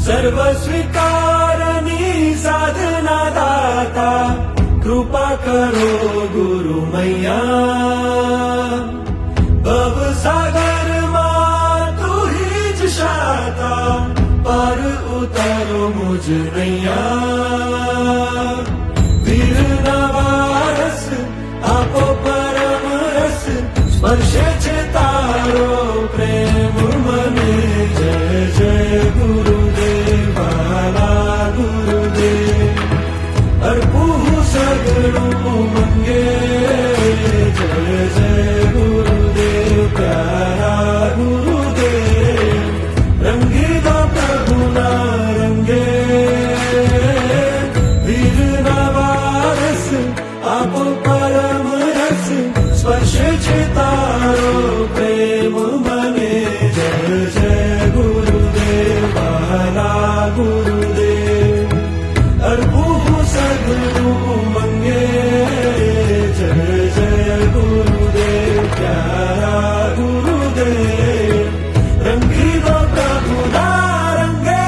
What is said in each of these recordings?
સર્વ સ્વીકારની સાધના દાતા કૃપા કરો ગુરુ મૈયા ભવ સાગરમાં તું જ શાતા પર ઉતારો મુજ નૈયા વીરના વારસ આપો પરમ રસ સ્પર્શે છે તારો પ્રેમ મને જય જય ગુરુદેવ વાલા ગુરુદેવ અર્પું સગળું મંગે જય જય ગુરુદેવ પ્યારા ગુરુદેવ રંગી દો પ્રભુના રંગે વીરના વારસ આપો પરમ રસ સ્પર્શે છે તારો પ્રેમ મને જય જય ગુરુદેવ વાલા ગુરુદેવ અર્પું સગળું મંગે જય જય ગુરુદેવ પ્યારા ગુરુદેવ રંગી દો પ્રભુના રંગે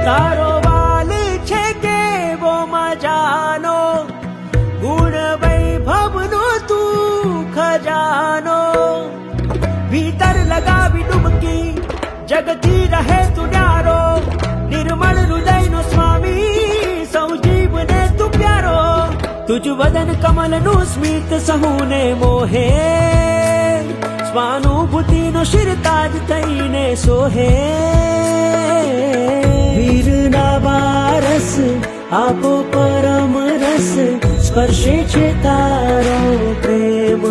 તારો વાલ છે કેવો મજાનો ગુણ વૈભવનો તું ખજાનો ભીતર લગાવી ડૂબકી જગતી રહે તું ન્યારો નિર્મળ હૃદયનો સ્વામી સૌ જીવને તું પ્યારો તુજ વદન કમલનું સ્મિત સહુને મોહે સ્વાનુભૂતિનો શિરતાજ થઈને સોહે વીરના વારસ આપો પરમ રસ સ્પર્શે છે તારો પ્રેમ